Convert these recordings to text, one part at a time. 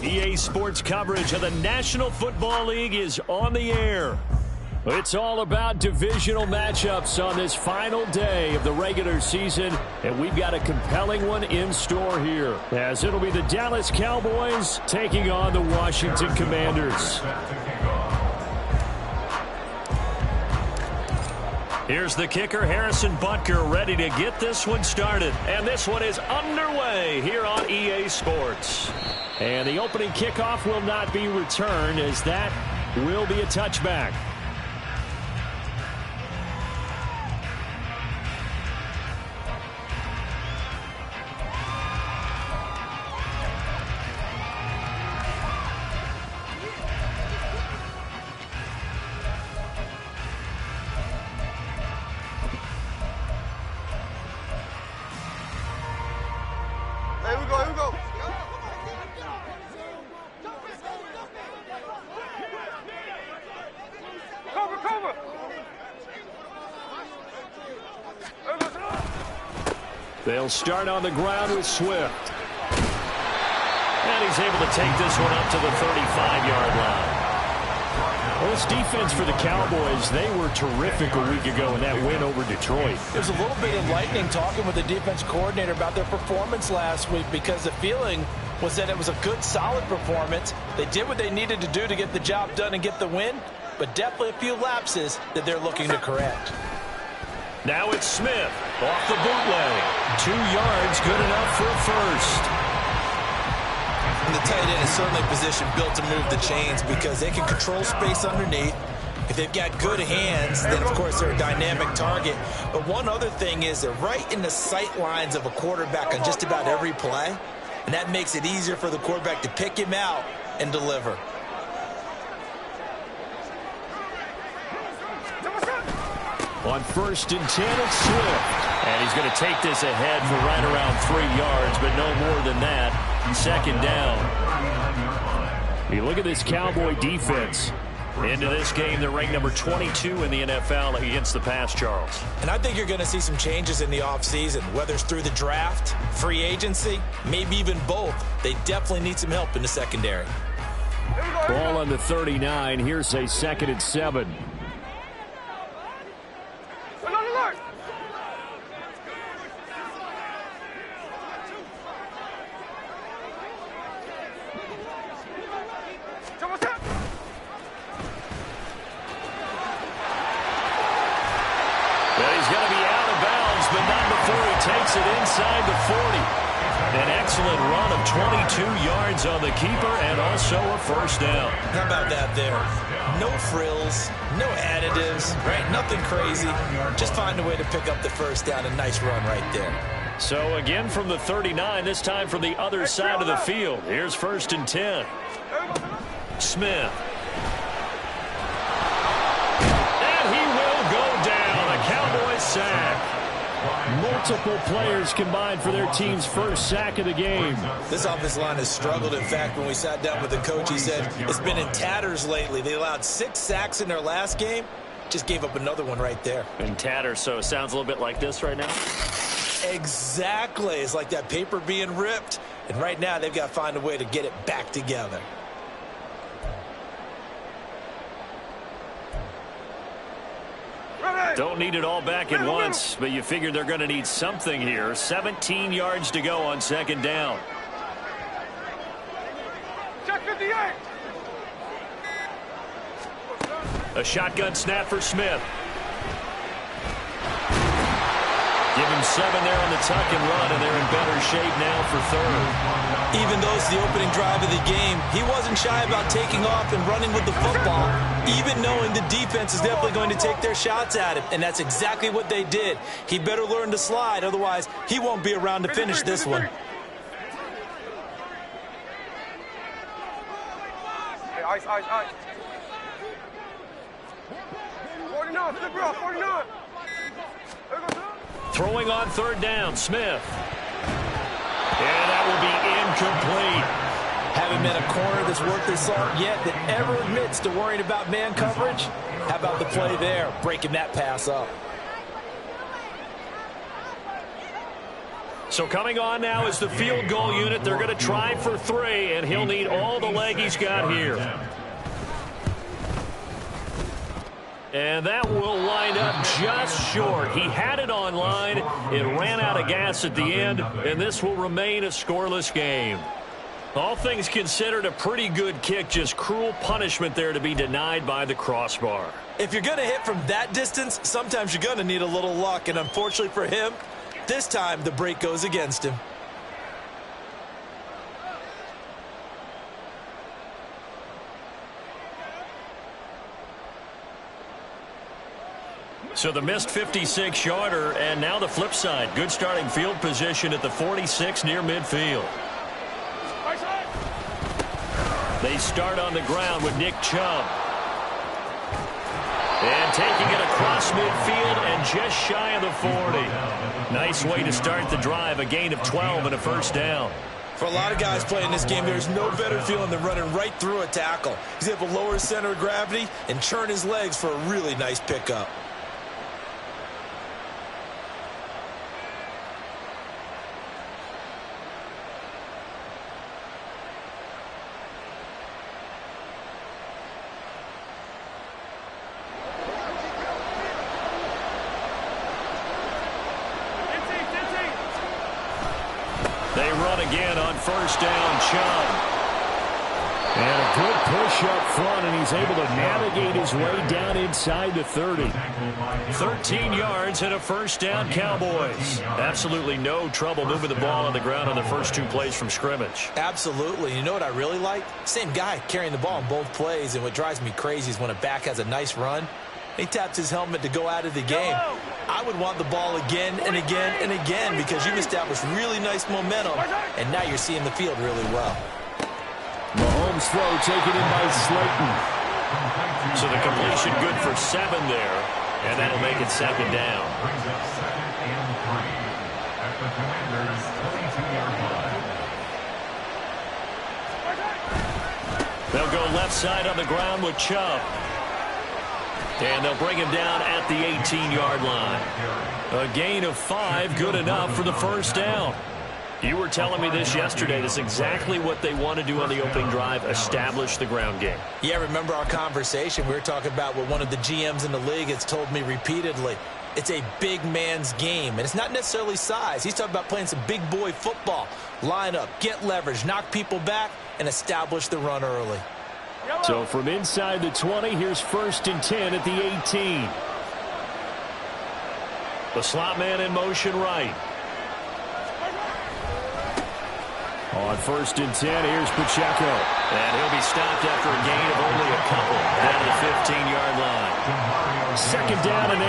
EA Sports coverage of the National Football League is on the air. It's all about divisional matchups on this final day of the regular season, and we've got a compelling one in store here, as it'll be the Dallas Cowboys taking on the Washington Commanders. Here's the kicker, Harrison Butker, ready to get this one started. And this one is underway here on EA Sports. And the opening kickoff will not be returned, as that will be a touchback. They'll start on the ground with Swift. And he's able to take this one up to the 35-yard line. Well, this defense for the Cowboys, they were terrific a week ago in that win over Detroit. There's a little bit of lightning talking with the defense coordinator about their performance last week, because the feeling was that it was a good, solid performance. They did what they needed to do to get the job done and get the win, but definitely a few lapses that they're looking to correct. Now it's Smith off the bootleg. 2 yards, good enough for a first. And the tight end is certainly a position built to move the chains, because they can control space underneath. If they've got good hands, then, of course, they're a dynamic target. But one other thing is they're right in the sight lines of a quarterback on just about every play, and that makes it easier for the quarterback to pick him out and deliver. On 1st and 10, it's Swift. And he's going to take this ahead for right around 3 yards, but no more than that. 2nd down. You look at this Cowboy defense. Into this game, they're ranked number 22 in the NFL against the pass, Charles. And I think you're going to see some changes in the offseason, whether it's through the draft, free agency, maybe even both. They definitely need some help in the secondary. Ball on the 39. Here's a 2nd and 7. Takes it inside the 40. An excellent run of 22 yards on the keeper, and also a 1st down. How about that there? No frills, no additives, right? Nothing crazy. Just find a way to pick up the 1st down. A nice run right there. So again from the 39, this time from the other side of the field. Here's 1st and 10. Smith. And he will go down. A Cowboys sack. Multiple players combined for their team's 1st sack of the game. This offensive line has struggled. In fact, when we sat down with the coach, he said it's been in tatters lately. They allowed 6 sacks in their last game. Just gave up another one right there. In tatters, so it sounds a little bit like this right now? Exactly. It's like that paper being ripped. And right now, they've got to find a way to get it back together. Don't need it all back at once, but you figure they're going to need something here. 17 yards to go on 2nd down. Check 58. A shotgun snap for Smith. Give him 7 there on the tuck and run, and they're in better shape now for 3rd. Even though it's the opening drive of the game, he wasn't shy about taking off and running with the football, even knowing the defense is definitely going to take their shots at him, and that's exactly what they did. He better learn to slide, otherwise he won't be around to finish this one. Hey, ice. 49, flip bro, 49. Throwing on 3rd down, Smith. And that will be incomplete. Haven't met a corner that's worth their salt yet that ever admits to worrying about man coverage. How about the play there, breaking that pass up? So coming on now is the field goal unit. They're going to try for 3, and he'll need all the leg he's got here. And that will line up just short. He had it on line. It ran out of gas at the end, and this will remain a scoreless game. All things considered, a pretty good kick. Just cruel punishment there to be denied by the crossbar. If you're going to hit from that distance, sometimes you're going to need a little luck. And unfortunately for him, this time the break goes against him. So the missed 56-yarder, and now the flip side. Good starting field position at the 46 near midfield. They start on the ground with Nick Chubb. And taking it across midfield and just shy of the 40. Nice way to start the drive, a gain of 12 and a first down. For a lot of guys playing this game, there's no better feeling than running right through a tackle. He's able to lower his center of gravity and churn his legs for a really nice pickup. They run again on first down, Chubb. And a good push up front, and he's able to navigate his way down inside the 30. 13 yards and a first down, Cowboys. Absolutely no trouble moving the ball on the ground on the first 2 plays from scrimmage. Absolutely. You know what I really like? Same guy carrying the ball in both plays, and what drives me crazy is when a back has a nice run, he taps his helmet to go out of the game. I would want the ball again and again and again because you've established really nice momentum, and now you're seeing the field really well. Mahomes' throw taken in by Slayton. So the completion good for 7 there, and that'll make it 2nd down. They'll go left side on the ground with Chubb. And they'll bring him down at the 18-yard line. A gain of 5, good enough for the first down. You were telling me this yesterday. That's exactly what they want to do on the opening drive, establish the ground game. Yeah, remember our conversation? We were talking about what one of the GMs in the league has told me repeatedly. It's a big man's game, and it's not necessarily size. He's talking about playing some big boy football. Line up, get leverage, knock people back, and establish the run early. So from inside the 20, here's 1st and 10 at the 18. The slot man in motion right. On 1st and 10, here's Pacheco. And he'll be stopped after a gain of only a couple down to the 15-yard line. 2nd down and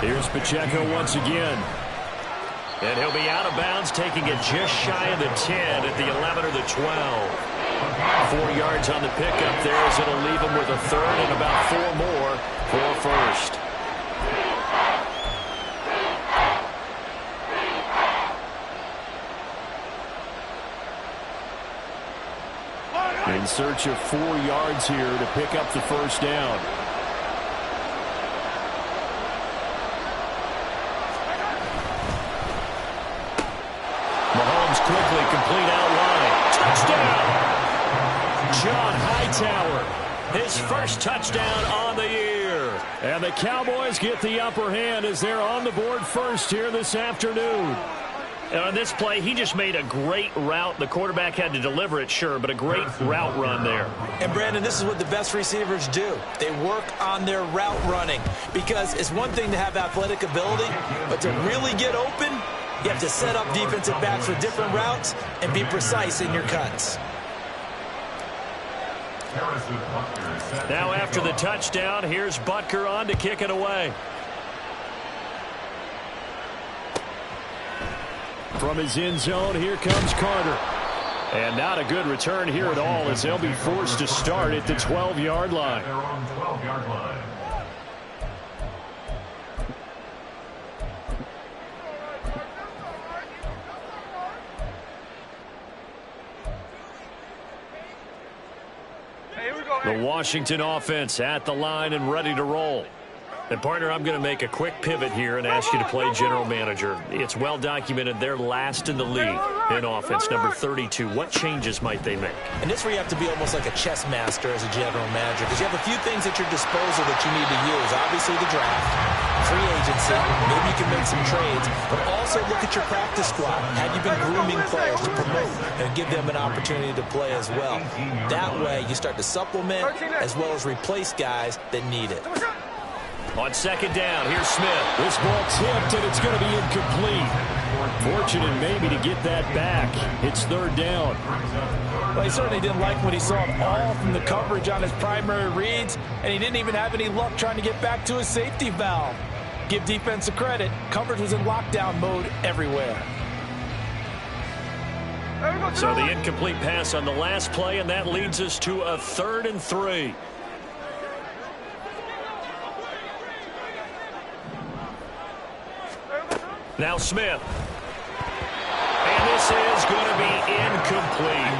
8. Here's Pacheco once again. And he'll be out of bounds, taking it just shy of the 10 at the 11 or the 12. 4 yards on the pickup there as it'll leave him with a 3rd and about 4 more for first. In search of 4 yards here to pick up the first down. Mahomes quickly complete out wide. Touchdown! John Hightower, his first touchdown on the year. And the Cowboys get the upper hand as they're on the board first here this afternoon. And on this play, he just made a great route. The quarterback had to deliver it, sure, but a great route run there. And, Brandon, this is what the best receivers do. They work on their route running because it's one thing to have athletic ability, but to really get open, you have to set up defensive backs with different routes and be precise in your cuts. Now after the touchdown, here's Butker on to kick it away. From his end zone, here comes Carter. And not a good return here at all as they'll be forced to start at the 12-yard line. The Washington offense at the line and ready to roll. And, partner, I'm going to make a quick pivot here and ask you to play general manager. It's well documented they're last in the league in offense, number 32. What changes might they make? And this is where you have to be almost like a chess master as a general manager, because you have a few things at your disposal that you need to use. Obviously, the draft, free agency, maybe you can make some trades, but also look at your practice squad. Have you been grooming players to promote and give them an opportunity to play as well? That way, you start to supplement as well as replace guys that need it. On second down, here's Smith. This ball tipped, and it's going to be incomplete. Fortunate maybe to get that back. It's third down. Well, he certainly didn't like what he saw at all from the coverage on his primary reads, and he didn't even have any luck trying to get back to his safety valve. Give defense a credit. Coverage was in lockdown mode everywhere. So the incomplete pass on the last play, and that leads us to a 3rd and 3. Now Smith. And this is going to be incomplete.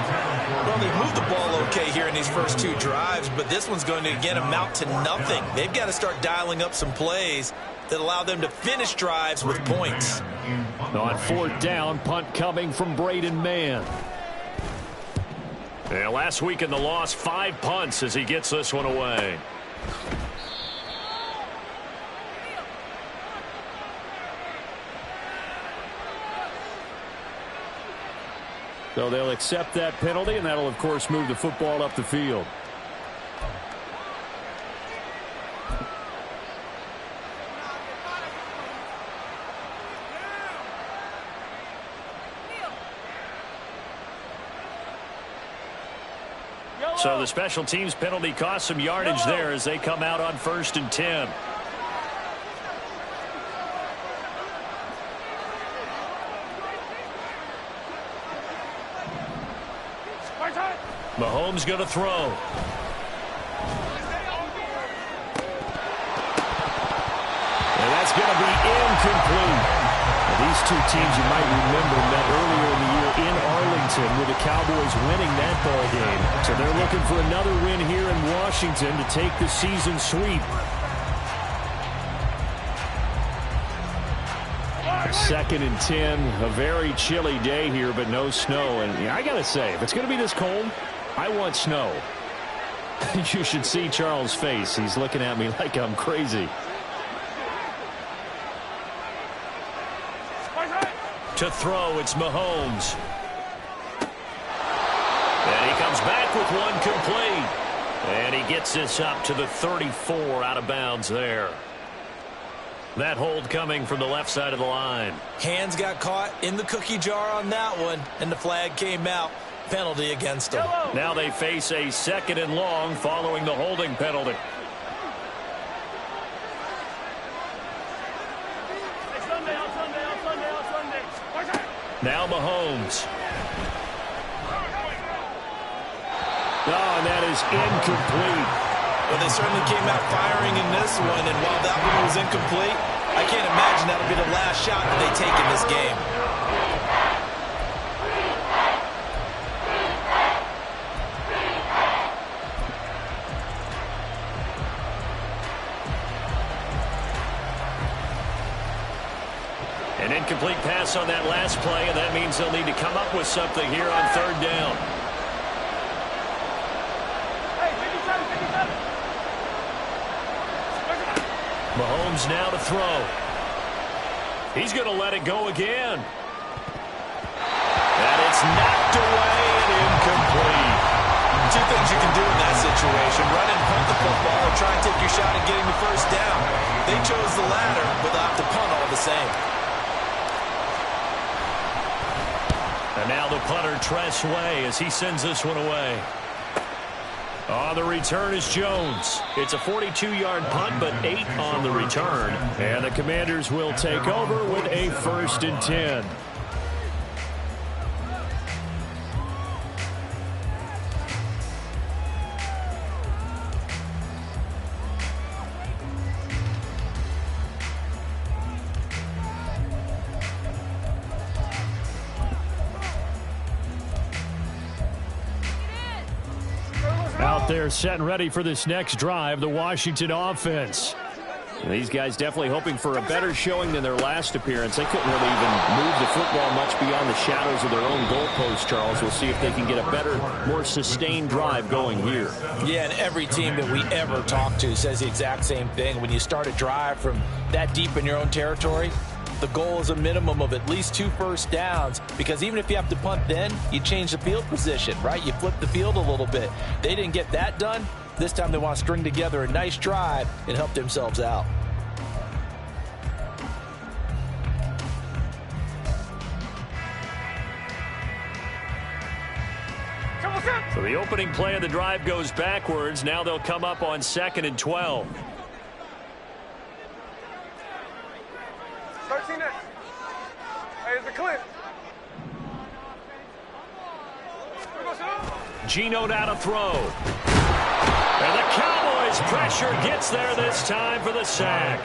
Well, they've moved the ball okay here in these first 2 drives, but this one's going to, again, amount to nothing. They've got to start dialing up some plays that allow them to finish drives with points. On 4th down, punt coming from Braden Mann. And last week in the loss, 5 punts as he gets this one away. So they'll accept that penalty, and that'll, of course, move the football up the field. So the special teams penalty cost some yardage there as they come out on 1st and 10. Mahomes going to throw. And that's going to be incomplete. Now, these 2 teams, you might remember, met earlier in the year in Arlington with the Cowboys winning that ball game. So they're looking for another win here in Washington to take the season sweep. 2nd and 10, a very chilly day here, but no snow. And I got to say, if it's going to be this cold, I want snow. You should see Charles' face. He's looking at me like I'm crazy. To throw, it's Mahomes. And he comes back with one complete. And he gets this up to the 34 out of bounds there. That hold coming from the left side of the line. Hands got caught in the cookie jar on that one, and the flag came out. Penalty against them. Now they face a 2nd and long following the holding penalty. Now Mahomes. And that is incomplete. Well, they certainly came out firing in this one, and while that one was incomplete, I can't imagine that'll be the last shot that they take in this game. An incomplete pass on that last play, and that means they'll need to come up with something here on 3rd down. Mahomes now to throw. He's going to let it go again. And it's knocked away and incomplete. 2 things you can do in that situation: run and punt the football, or try and take your shot at getting the 1st down. They chose the latter, but they'll have to punt all the same. And now the punter, Tress Way, as he sends this one away. On the return is Jones. It's a 42-yard punt, but 8 on the return. And the Commanders will take over with a 1st and 10. Out there set and ready for this next drive, the Washington offense. These guys definitely hoping for a better showing than their last appearance. They couldn't really even move the football much beyond the shadows of their own goalpost, Charles. We'll see if they can get a better, more sustained drive going here. Yeah, and every team that we ever talk to says the exact same thing. When you start a drive from that deep in your own territory, the goal is a minimum of at least 2 first downs, because even if you have to punt then, you change the field position, right? You flip the field a little bit. They didn't get that done. This time they want to string together a nice drive and help themselves out. So the opening play of the drive goes backwards. Now they'll come up on 2nd and 12. 13 Hey, it's a clip. Geno now to throw. And the Cowboys pressure gets there this time for the sack.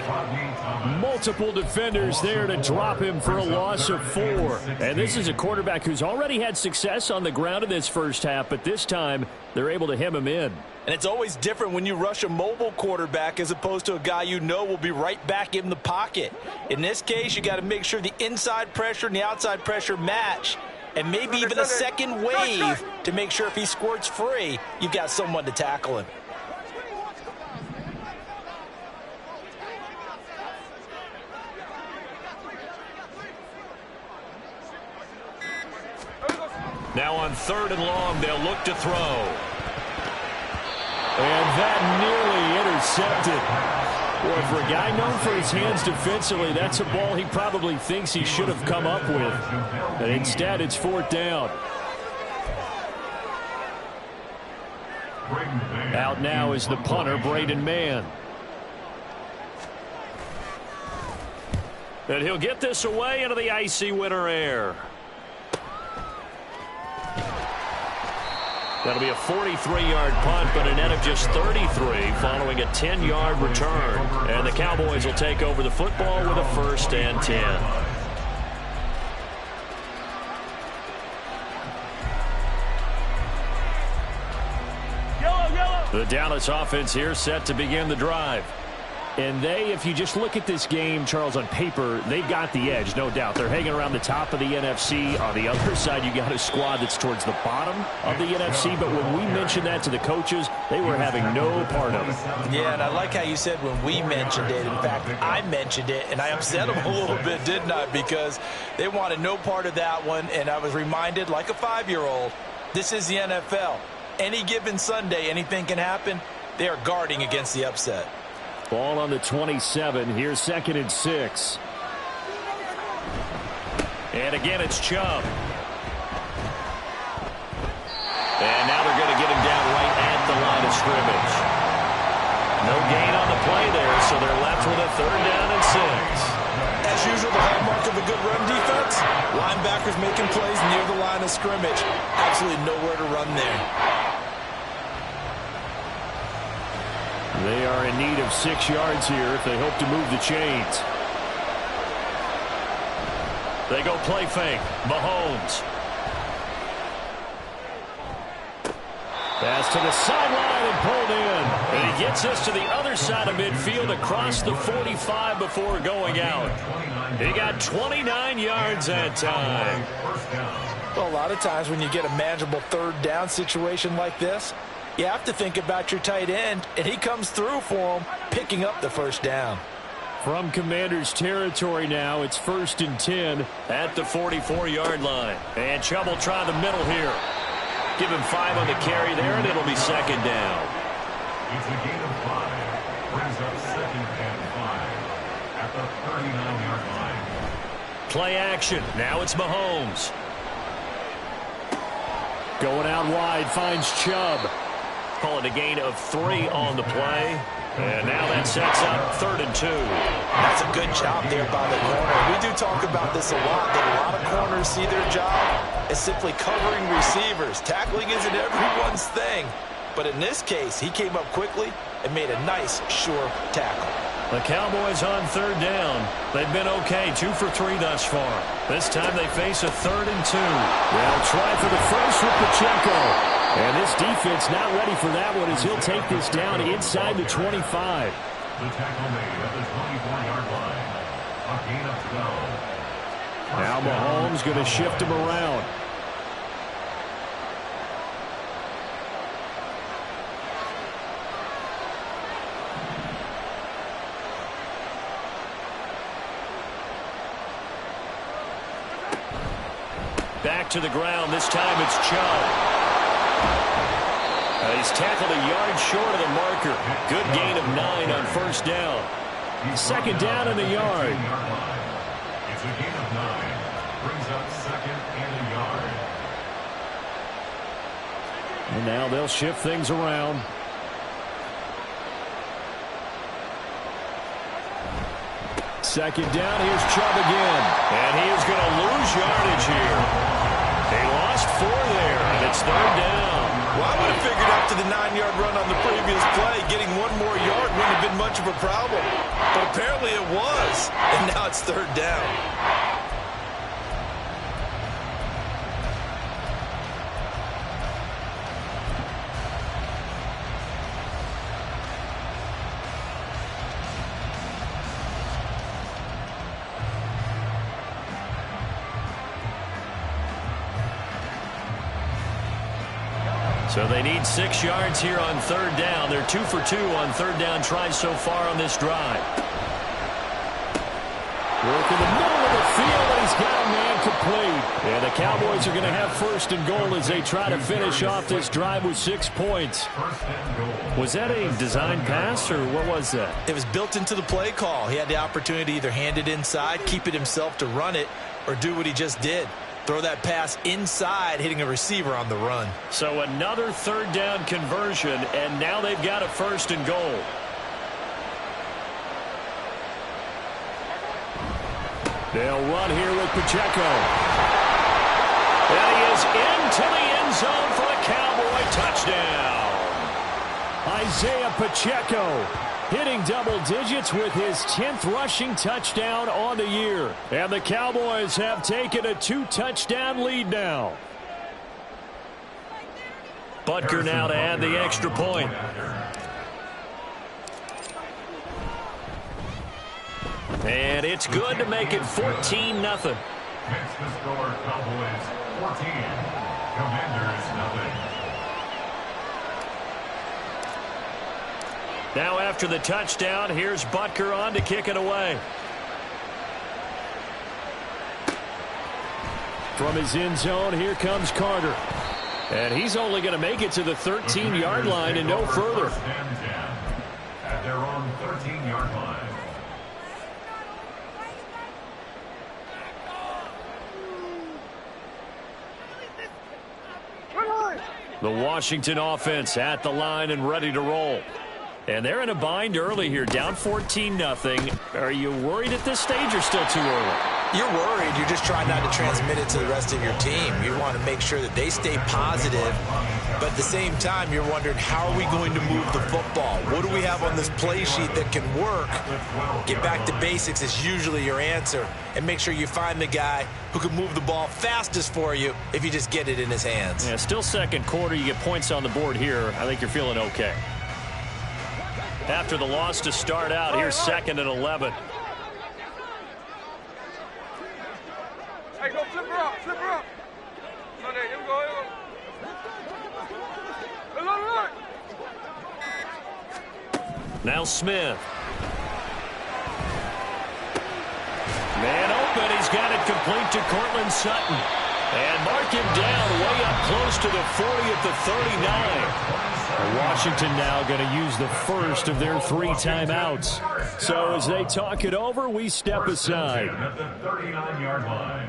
Multiple defenders there to drop him for a loss of 4. And this is a quarterback who's already had success on the ground in this first half, but this time they're able to hem him in. And it's always different when you rush a mobile quarterback as opposed to a guy you know will be right back in the pocket. In this case, you got to make sure the inside pressure and the outside pressure match, and maybe even a second wave to make sure if he squirts free, you've got someone to tackle him. Now on 3rd and long, they'll look to throw. And that nearly intercepted. Boy, for a guy known for his hands defensively, that's a ball he probably thinks he should have come up with. And instead, it's 4th down. Out now is the punter, Braden Mann. And he'll get this away into the icy winter air. That'll be a 43-yard punt, but a net of just 33 following a 10-yard return. And the Cowboys will take over the football with a 1st and 10. The Dallas offense here set to begin the drive. And they, if you just look at this game, Charles, on paper, they've got the edge, no doubt. They're hanging around the top of the NFC. On the other side, you got a squad that's towards the bottom of the NFC. But when we mentioned that to the coaches, they were having no part of it. Yeah, and I like how you said when we mentioned it. In fact, I mentioned it, and I upset them a little bit, didn't I? Because they wanted no part of that one, and I was reminded, like a 5-year-old, this is the NFL. Any given Sunday, anything can happen. They are guarding against the upset. Ball on the 27. Here's 2nd and 6. And again, it's Chubb. And now they're going to get him down right at the line of scrimmage. No gain on the play there, so they're left with a 3rd down and 6. As usual, the hallmark of a good run defense, linebackers making plays near the line of scrimmage. Absolutely nowhere to run there. They are in need of 6 yards here if they hope to move the chains. They go play fake. Mahomes. Pass to the sideline and pulled in. And he gets us to the other side of midfield across the 45 before going out. He got 29 yards that time. Well, a lot of times when you get a manageable 3rd down situation like this, you have to think about your tight end, and he comes through for him, picking up the 1st down. From Commanders territory now, it's 1st and 10 at the 44-yard line. And Chubb will try the middle here. Give him 5 on the carry there, and it'll be 2nd down. It's a gain of 5. Brings up 2nd and 5 at the 39-yard line. Play action. Now it's Mahomes. Going out wide, finds Chubb. Call it a gain of 3 on the play. And now that sets up 3rd and 2. That's a good job there by the corner. We do talk about this a lot, that a lot of corners see their job as simply covering receivers. Tackling isn't everyone's thing. But in this case, he came up quickly and made a nice, sure tackle. The Cowboys on 3rd down. They've been okay, 2 for 3 thus far. This time they face a 3rd and 2. They'll try for the first with Pacheco. And this defense not ready for that one as he'll take this down inside the 25. The tackle made at the 24-yard line. A gain of 12. Now Mahomes going to shift him around. Back to the ground. This time it's Chubb. He's tackled a yard short of the marker. Good gain of 9 on first down. Second down in the yard. It's a gain of 9. Brings up second and a yard. And now they'll shift things around. Second down. Here's Chubb again. And he is going to lose yardage here. They lost 4 there, and it's third down. Well, I would have figured after the 9-yard run on the previous play, getting 1 more yard wouldn't have been much of a problem. But apparently it was, and now it's third down. So they need 6 yards here on third down. They're 2 for 2 on third down tries so far on this drive. Work in the middle of the field, and he's got a man complete. And the Cowboys are going to have first and goal as they try to finish off this drive with 6 points. Was that a design pass, or what was that? It was built into the play call. He had the opportunity to either hand it inside, keep it himself to run it, or do what he just did. Throw that pass inside, hitting a receiver on the run. So another third down conversion, and now they've got a first and goal. They'll run here with Pacheco. And he is into the end zone for a Cowboy touchdown. Isaiah Pacheco hitting double digits with his 10th rushing touchdown on the year. And the Cowboys have taken a 2-touchdown lead now. Butker now to add the extra point. And it's good to make it 14-0. Makes the score Cowboys 14. Commanders nothing. Now after the touchdown, here's Butker on to kick it away. From his end zone, here comes Carter. And he's only going to make it to the 13-yard line and no further. At their own 13-yard line. The Washington offense at the line and ready to roll. And they're in a bind early here, down 14-0. Are you worried at this stage or still too early? You're worried. You're just trying not to transmit it to the rest of your team. You want to make sure that they stay positive. But at the same time, you're wondering, how are we going to move the football? What do we have on this play sheet that can work? Get back to basics is usually your answer. And make sure you find the guy who can move the ball fastest for you if you just get it in his hands. Yeah, still second quarter. You get points on the board here. I think you're feeling okay. After the loss to start out, here's 2nd and 11. Hey, go flip her up, flip her up. No, there, here we go, here we go. Look. Now Smith. Man open, he's got it complete to Cortland Sutton. And mark him down way up close to the 40 at the 39. Washington now going to use the first of their 3 timeouts. So as they talk it over, we step aside. At the 39-yard line.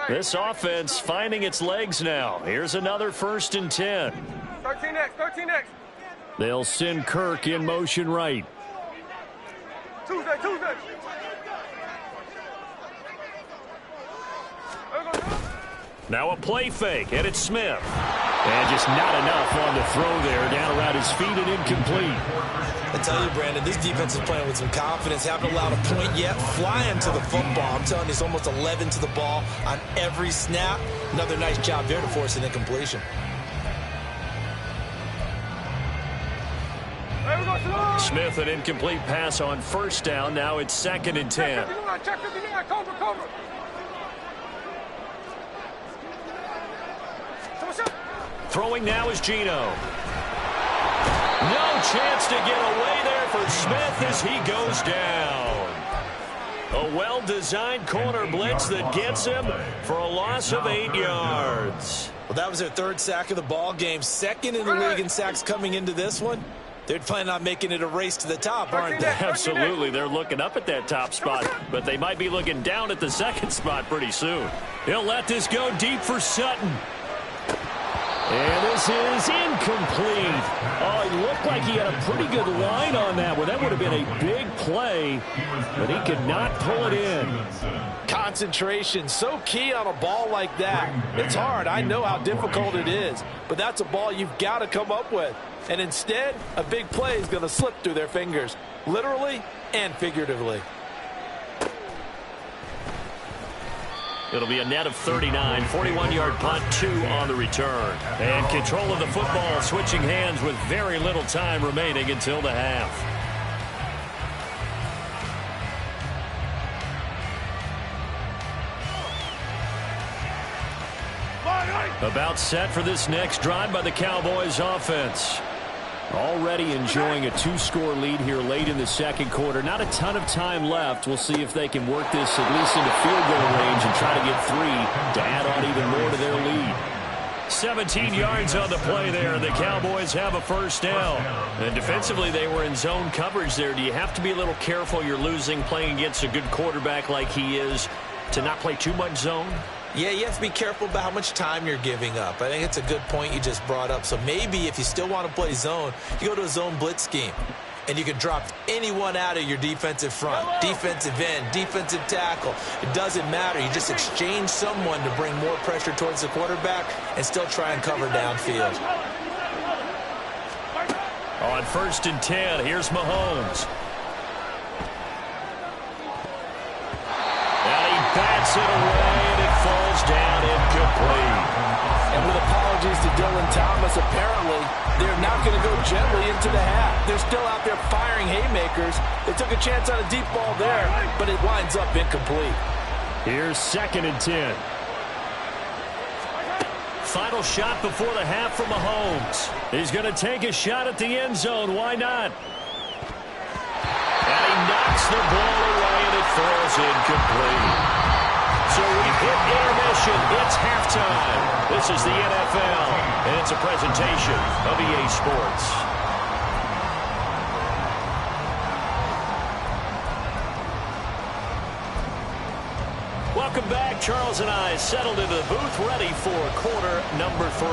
This offense finding its legs now. Here's another 1st and 10. 13X. They'll send Kirk in motion right. Tuesday. Now a play fake, and it's Smith. And just not enough on the throw there, down around his feet and incomplete. I tell you, Brandon, this defense is playing with some confidence. Haven't allowed a point yet. Flying to the football. I'm telling you, it's almost 11 to the ball on every snap. Another nice job there to force an incompletion. Smith, an incomplete pass on first down. Now it's 2nd and 10. Throwing now is Geno. No chance to get away there for Smith as he goes down. A well-designed corner blitz that gets him for a loss of 8 yards. Well, that was their 3rd sack of the ball game. 2nd in the league in sacks coming into this one. They're planning on making it a race to the top, aren't they? Absolutely. They're looking up at that top spot, but they might be looking down at the 2nd spot pretty soon. He'll let this go deep for Sutton. And this is incomplete. Oh, he looked like he had a pretty good line on that one. That would have been a big play, but he could not pull it in. Concentration, so key on a ball like that. It's hard. I know how difficult it is, but that's a ball you've got to come up with. And instead, a big play is going to slip through their fingers, literally and figuratively. It'll be a net of 39, 41-yard punt, 2 on the return. And control of the football, switching hands with very little time remaining until the half. About set for this next drive by the Cowboys offense. Already enjoying a 2-score lead here late in the 2nd quarter. Not a ton of time left. We'll see if they can work this at least into field goal range and try to get 3 to add on even more to their lead. 17 yards on the play there, and the Cowboys have a first down. And defensively, they were in zone coverage there. Do you have to be a little careful? You're losing, playing against a good quarterback like he is, to not play too much zone? Yeah, you have to be careful about how much time you're giving up. I think it's a good point you just brought up. So maybe if you still want to play zone, you go to a zone blitz scheme. And you can drop anyone out of your defensive front, defensive end, defensive tackle. It doesn't matter. You just exchange someone to bring more pressure towards the quarterback and still try and cover downfield. On 1st and 10, here's Mahomes. And he bats it away, and it falls down incomplete. And with apologies to Dylan Thomas, apparently they're not going to go gently into the half. They're still out there firing haymakers. They took a chance on a deep ball there, but it winds up incomplete. Here's 2nd and 10. Final shot before the half for Mahomes. He's going to take a shot at the end zone. Why not? And he knocks the ball away, and it falls incomplete. So we've hit intermission. It's halftime. This is the NFL, and it's a presentation of EA Sports. Welcome back. Charles and I settled into the booth, ready for quarter number 3.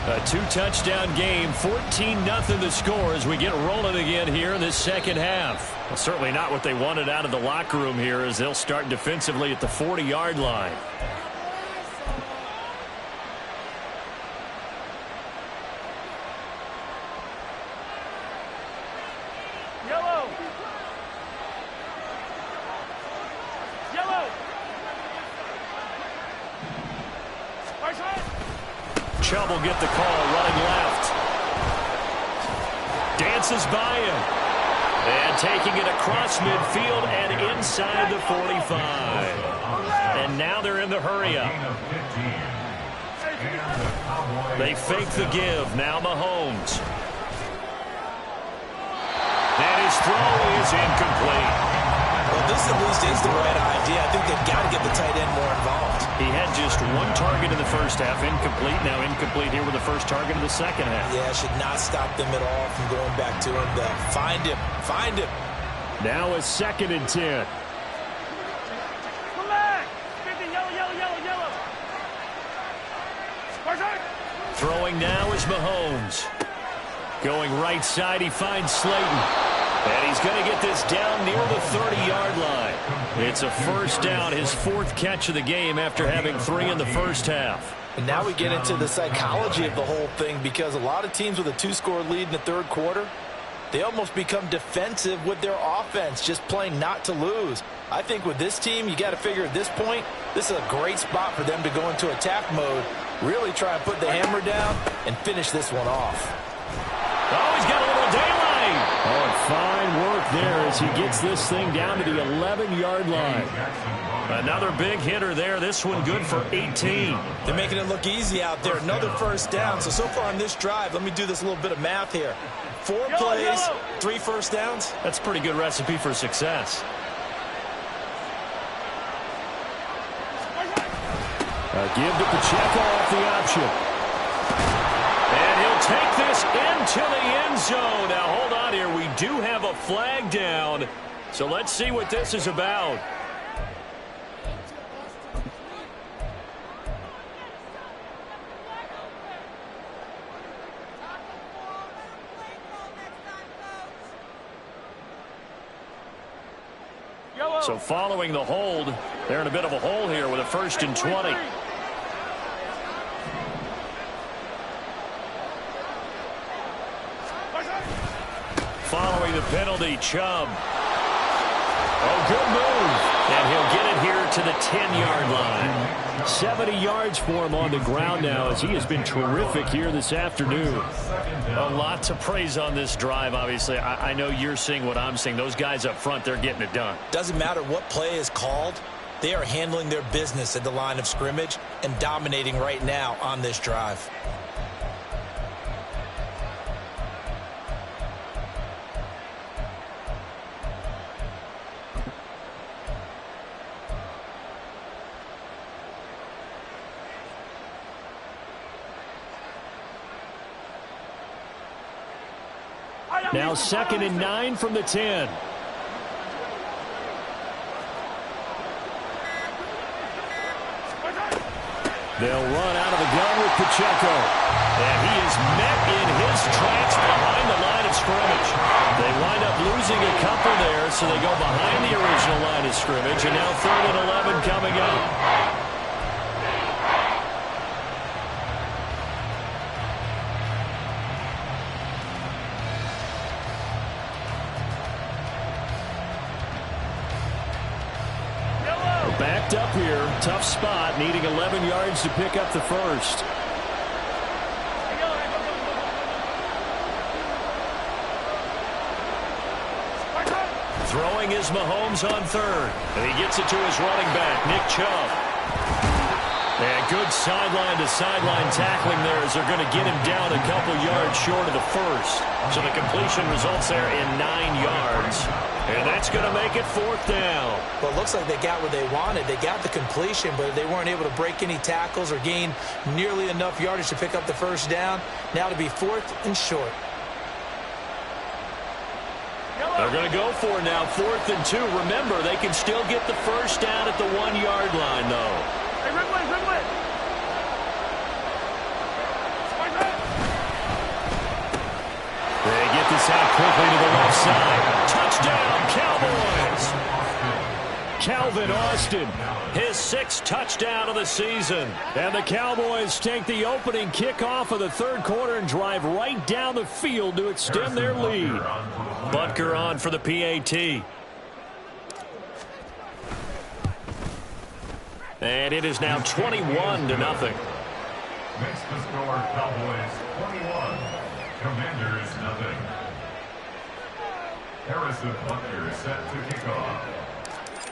A 2-touchdown game, 14-0 the score as we get rolling again here in this second half. Well, certainly not what they wanted out of the locker room here as they'll start defensively at the 40-yard line. Yellow. Yellow. Chubb will get the call, running left. Dances by him. And taking it across midfield and inside the 45. And now they're in the hurry-up. They fake the give. Now Mahomes. And his throw is incomplete. Well, this at least is the right idea. I think they've got to get the tight end more involved. He had just 1 target in the first half, incomplete. Now incomplete here with the first target of the second half. Yeah, should not stop them at all from going back to him. Find him. Find him. Now it's 2nd and 10. Come back. 50, yellow, yellow, yellow, yellow. Throwing now is Mahomes. Going right side, he finds Slayton. And he's going to get this down near the 30-yard line. It's a first down, his 4th catch of the game after having 3 in the first half. And now we get into the psychology of the whole thing, because a lot of teams with a 2-score lead in the third quarter, they almost become defensive with their offense, just playing not to lose. I think with this team, you got to figure at this point, this is a great spot for them to go into attack mode, really try and put the hammer down and finish this one off. Oh, he's got a little daylight. Oh, fine work there as he gets this thing down to the 11-yard line. Another big hitter there. This one good for 18. They're making it look easy out there. Another first down. So far on this drive, let me do this little bit of math here. 4 plays, 3 first downs. That's a pretty good recipe for success. Give to Pacheco off the option. And he'll take this into the end zone. Now, hold on here. We do have a flag down. So let's see what this is about. So following the hold, they're in a bit of a hole here with a 1st and 20. Following the penalty, Chubb. Oh, good move. And he'll get it here to the 10-yard line. 70 yards for him on the ground now as he has been terrific here this afternoon. A lot to praise on this drive, obviously. I know you're seeing what I'm seeing. Those guys up front, they're getting it done. Doesn't matter what play is called. They are handling their business at the line of scrimmage and dominating right now on this drive. Now 2nd and 9 from the 10. They'll run out of the gun with Pacheco. And he is met in his tracks behind the line of scrimmage. They wind up losing a couple there, so they go behind the original line of scrimmage. And now 3rd and 11 coming up. Backed up here, tough spot, needing 11 yards to pick up the 1st. Throwing is Mahomes on 3rd, and he gets it to his running back, Nick Chubb. And good sideline-to-sideline tackling there as they're going to get him down a couple yards short of the 1st. So the completion results there in 9 yards. And that's going to make it 4th down. Well, it looks like they got what they wanted. They got the completion, but they weren't able to break any tackles or gain nearly enough yardage to pick up the 1st down. Now to be 4th and short. They're going to go for it now, 4th and 2. Remember, they can still get the 1st down at the 1-yard line, though. Hey, Ridley! They get this out quickly to the left side. Touchdown, Cowboys! Calvin Austin, his 6th touchdown of the season. And the Cowboys take the opening kickoff of the 3rd quarter and drive right down the field to extend their lead. Butker on for the PAT. And it is now 21-0. Makes the score Cowboys 21, Commanders nothing. Harrison Butker set to kick off.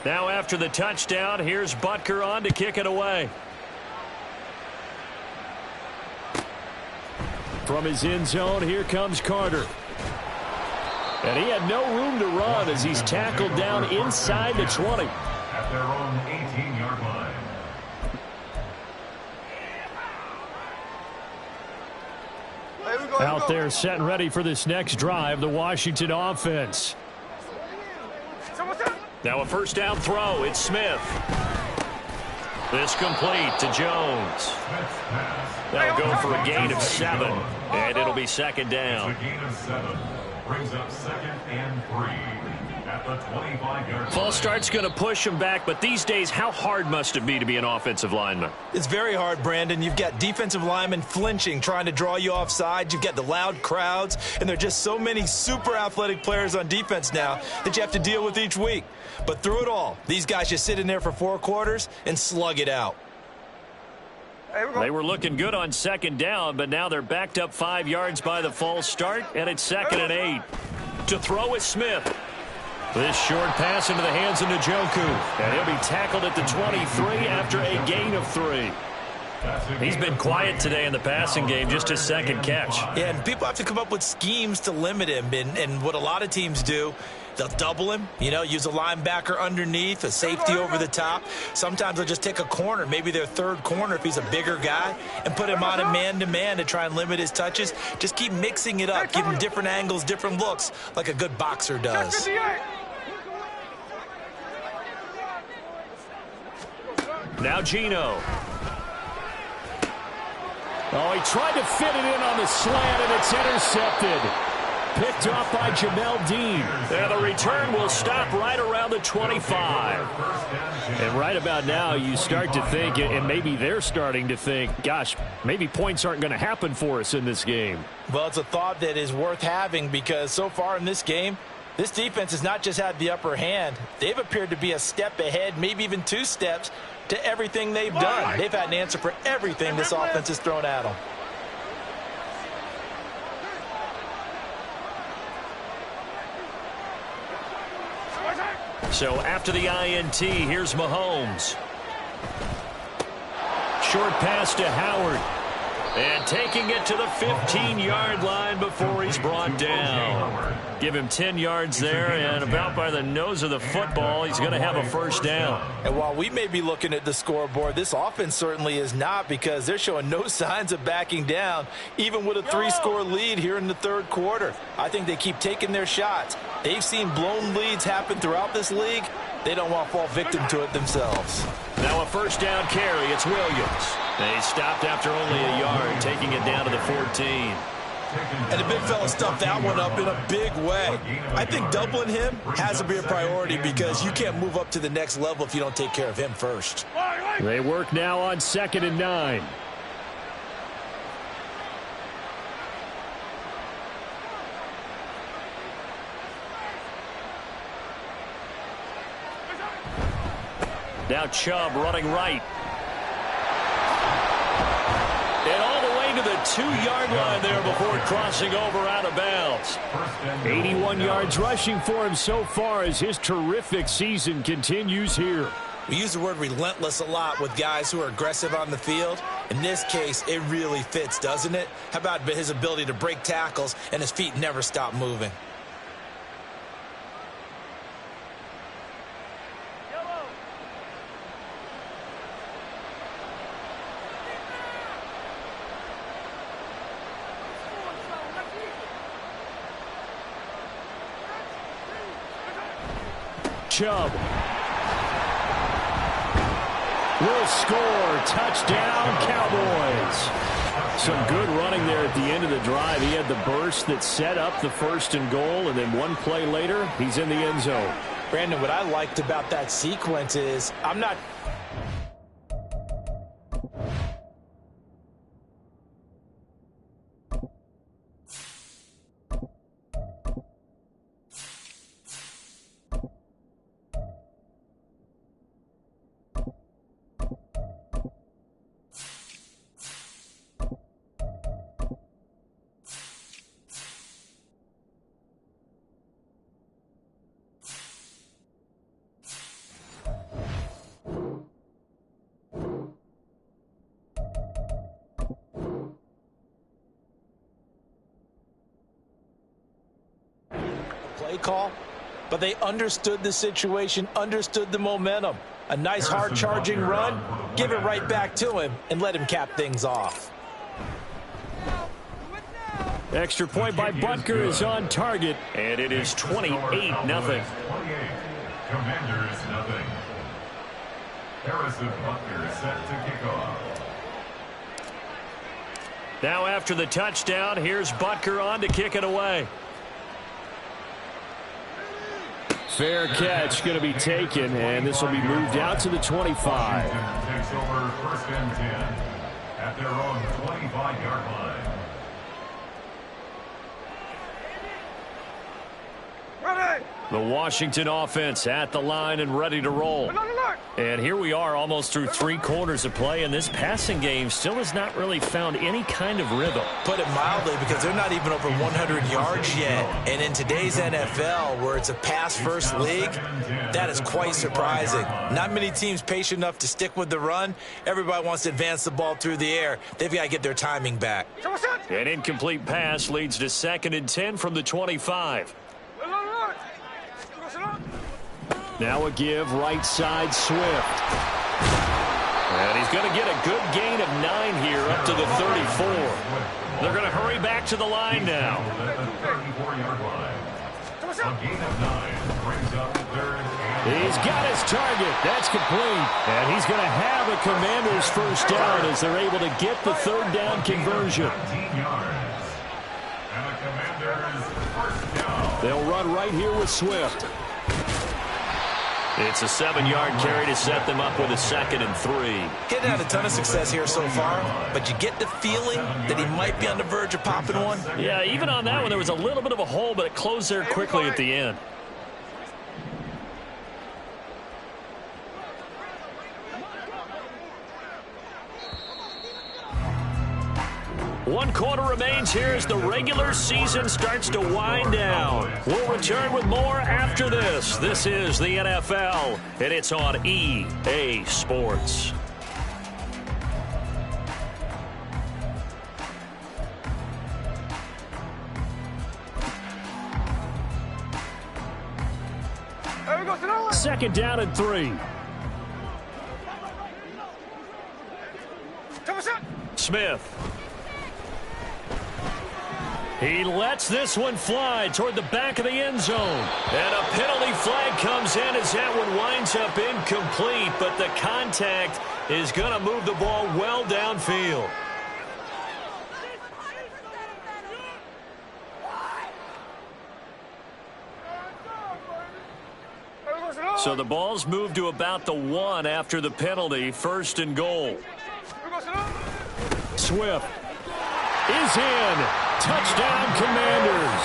Now after the touchdown, here's Butker on to kick it away. From his end zone, here comes Carter. And he had no room to run as he's tackled down inside the 20. At their own 18-yard line. Out there set and ready for this next drive, the Washington offense. Now a 1st down throw. It's Smith. This complete to Jones. They'll go for a gain of 7, and it'll be 2nd down. It's a gain of 7. Brings up 2nd and 3 at the 25-yard line. False start's going to push him back, but these days, how hard must it be to be an offensive lineman? It's very hard, Brandon. You've got defensive linemen flinching, trying to draw you offside. You've got the loud crowds, and there are just so many super athletic players on defense now that you have to deal with each week. But through it all, these guys just sit in there for 4 quarters and slug it out. They were looking good on 2nd down, but now they're backed up 5 yards by the false start, and it's 2nd and 8. To throw is Smith. This short pass into the hands of Njoku, and he'll be tackled at the 23 after a gain of 3. He's been quiet today in the passing game, just his 2nd catch. Yeah, and people have to come up with schemes to limit him, and what a lot of teams do, they'll double him, use a linebacker underneath, a safety over the top. Sometimes they'll just take a corner, maybe their 3rd corner if he's a bigger guy, and put him on a man-to-man to try and limit his touches. Just keep mixing it up, give him different angles, different looks, like a good boxer does. Now Gino. Oh, he tried to fit it in on the slant, and it's intercepted. Picked off by Jamel Dean. And the return will stop right around the 25. And right about now, you start to think, and maybe they're starting to think, gosh, maybe points aren't going to happen for us in this game. Well, it's a thought that is worth having because so far in this game, this defense has not just had the upper hand. They've appeared to be a step ahead, maybe even 2 steps, to everything they've done. They've had an answer for everything this offense has thrown at them. So after the INT, here's Mahomes. Short pass to Howard. And taking it to the 15-yard line before he's brought down. Give him 10 yards there, and about by the nose of the football, he's going to have a 1st down. And while we may be looking at the scoreboard, this offense certainly is not because they're showing no signs of backing down, even with a 3-score lead here in the 3rd quarter. I think they keep taking their shots. They've seen blown leads happen throughout this league. They don't want to fall victim to it themselves. Now a 1st down carry. It's Williams. They stopped after only a yard, taking it down to the 14. And the big fella stuffed that one up in a big way. I think doubling him has to be a priority because you can't move up to the next level if you don't take care of him first. They work now on 2nd and 9. Now Chubb running right. And all the way to the 2-yard line there before crossing over out of bounds. 81 yards rushing for him so far as his terrific season continues here. We use the word relentless a lot with guys who are aggressive on the field. In this case, it really fits, doesn't it? How about his ability to break tackles and his feet never stop moving? Chubb will score. Touchdown, Cowboys. Some good running there at the end of the drive. He had the burst that set up the 1st and goal, and then one play later, he's in the end zone. Brandon, what I liked about that sequence is I'm not... call, but they understood the situation, understood the momentum. A nice hard charging run, give it right back to him and let him cap things off. Extra point by Butker is on target, and it is 28-0. Commanders nothing. Harrison Butker set to kick off. Now after the touchdown, here's Butker on to kick it away. Fair catch going to be taken, and this will be moved out to the 25. Washington takes over 1st and 10 at their own 25-yard line. Ready. The Washington offense at the line and ready to roll. And here we are almost through 3 quarters of play, and this passing game still has not really found any kind of rhythm. Put it mildly, because they're not even over 100 yards yet. And in today's NFL, where it's a pass-first league, that is quite surprising. Not many teams patient enough to stick with the run. Everybody wants to advance the ball through the air. They've got to get their timing back. An incomplete pass leads to 2nd and 10 from the 25. Now a give, right side, Swift. And he's going to get a good gain of 9 here up to the 34. They're going to hurry back to the line now. He's got his target. That's complete. And he's going to have a Commanders first down as they're able to get the 3rd down conversion. They'll run right here with Swift. It's a 7-yard carry to set them up with a 2nd and 3. Getting had a ton of success here so far, but you get the feeling that he might be on the verge of popping one. Yeah, even on that one, there was a little bit of a hole, but it closed there quickly at the end. One quarter remains here as the regular season starts to wind down. We'll return with more after this. This is the NFL, and it's on EA Sports. Second down and 3. Smith. He lets this one fly toward the back of the end zone. And a penalty flag comes in as that one winds up incomplete, but the contact is going to move the ball well downfield. So the ball's moved to about the 1 after the penalty, 1st and goal. Swift is in. Touchdown, Commanders.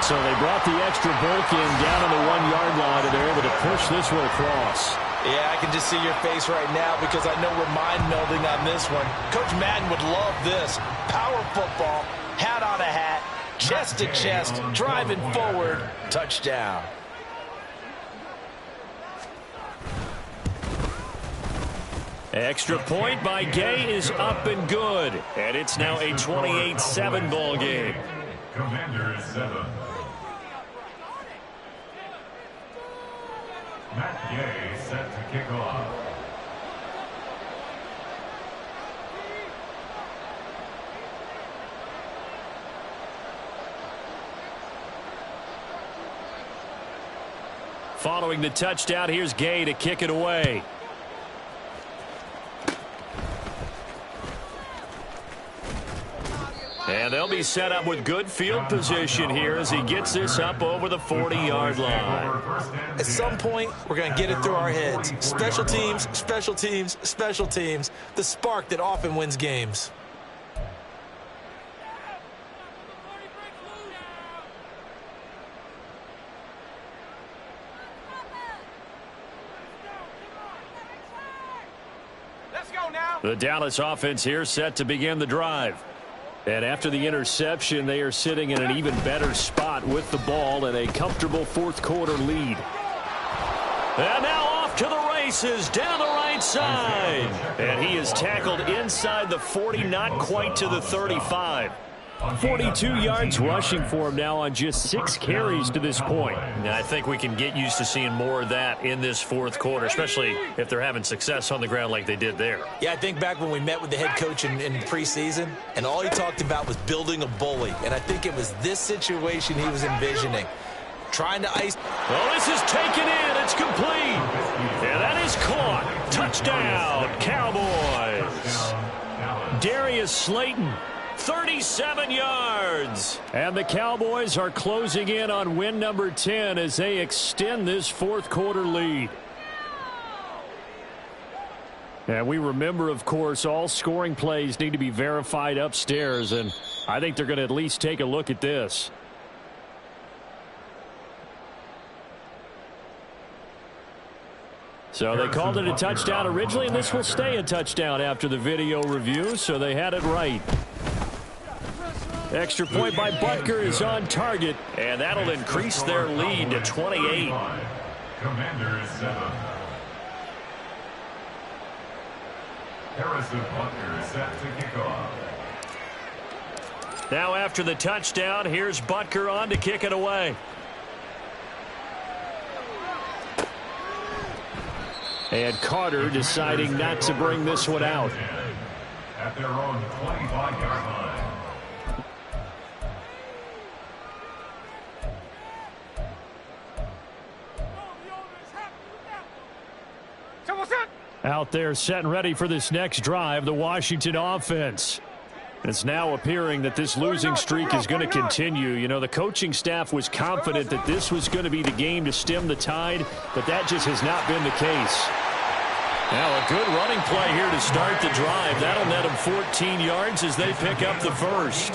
So they brought the extra bulk in down on the 1-yard line, and they're able to push this one across. Yeah, I can just see your face right now because I know we're mind-melding on this one. Coach Madden would love this. Power football, hat on a hat, chest to chest, driving forward, touchdown. Extra point by Gay is up and good. And it's now a 28-7 ball game. Commanders 7. Matt Gay set to kick off. Following the touchdown, here's Gay to kick it away. And they'll be set up with good field position here as he gets this up over the 40-yard line. At some point, we're going to get it through our heads. Special teams, special teams, special teams. The spark that often wins games. Let's go now. The Dallas offense here set to begin the drive. And after the interception, they are sitting in an even better spot with the ball and a comfortable 4th quarter lead. And now off to the races down the right side. And he is tackled inside the 40, not quite to the 35. 42 yards rushing for him now on just 6 carries to this point. And I think we can get used to seeing more of that in this 4th quarter, especially if they're having success on the ground like they did there. Yeah, I think back when we met with the head coach in preseason, and all he talked about was building a bully. And I think it was this situation he was envisioning. Trying to ice. Oh, this is taken in. It's complete. And that is caught. Touchdown, Cowboys. Darius Slayton 37 yards. And the Cowboys are closing in on win number 10 as they extend this fourth quarter lead. And we remember, of course, all scoring plays need to be verified upstairs, and I think they're going to at least take a look at this. So they called it a touchdown originally, and this will stay a touchdown after the video review, so they had it right. Extra point by Butker is on target, and that'll increase their lead to 28. Commanders 7. Harrison Butker is set to kick off. Now after the touchdown, here's Butker on to kick it away. And Carter deciding not to bring this one out. At their own 25-yard line. Out there set and ready for this next drive, the Washington offense. It's now appearing that this losing streak is going to continue. You know, the coaching staff was confident that this was going to be the game to stem the tide, but that just has not been the case. Now a good running play here to start the drive. That'll net them 14 yards as they pick up the first.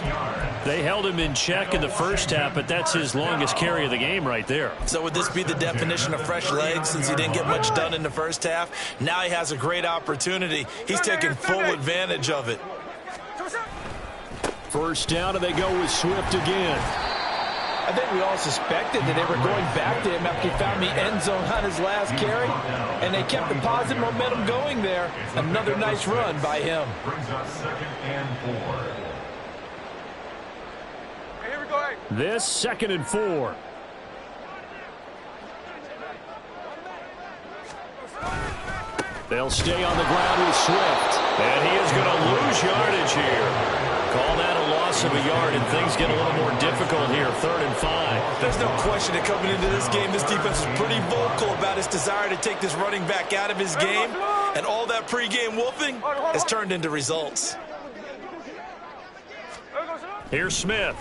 They held him in check in the first half, but that's his longest carry of the game right there. So would this be the definition of fresh legs since he didn't get much done in the first half? Now he has a great opportunity. He's taking full advantage of it. First down, and they go with Swift again. I think we all suspected that they were going back to him after he found the end zone on his last carry, and they kept the positive momentum going there. Another nice run by him. Brings up 2nd and 4. Here we go. This 2nd and 4. They'll stay on the ground with Swift, and he is going to lose yardage here. Call that a loss of a yard, and things get a little more difficult here. 3rd and 5. There's no question that coming into this game, this defense is pretty vocal about its desire to take this running back out of his game, and all that pregame wolfing has turned into results. Here's Smith.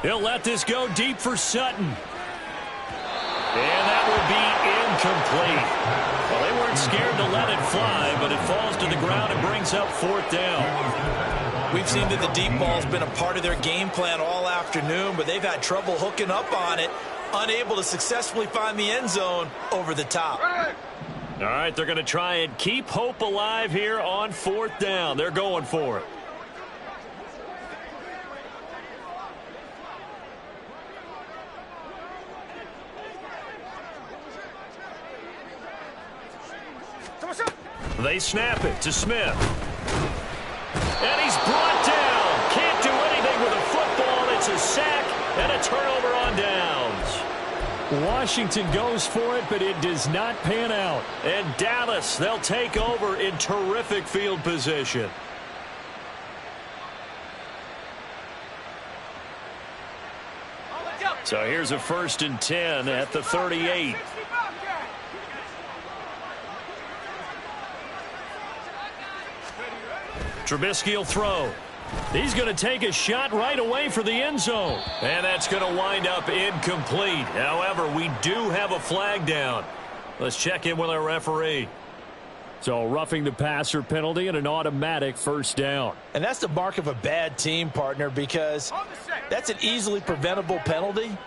He'll let this go deep for Sutton. And that will be incomplete. Well, they weren't scared to let it fly, but it falls to the ground and brings up 4th down. We've seen that the deep ball's been a part of their game plan all afternoon, but they've had trouble hooking up on it, unable to successfully find the end zone over the top. All right, they're going to try and keep hope alive here on 4th down. They're going for it. They snap it to Smith. And he's brought down. Can't do anything with a football. It's a sack and a turnover on downs. Washington goes for it, but it does not pan out. And Dallas, they'll take over in terrific field position. So here's a 1st and 10 at the 38. Trubisky will throw. He's going to take a shot right away for the end zone. And that's going to wind up incomplete. However, we do have a flag down. Let's check in with our referee. So roughing the passer penalty and an automatic 1st down. And that's the mark of a bad team, partner, because that's an easily preventable penalty,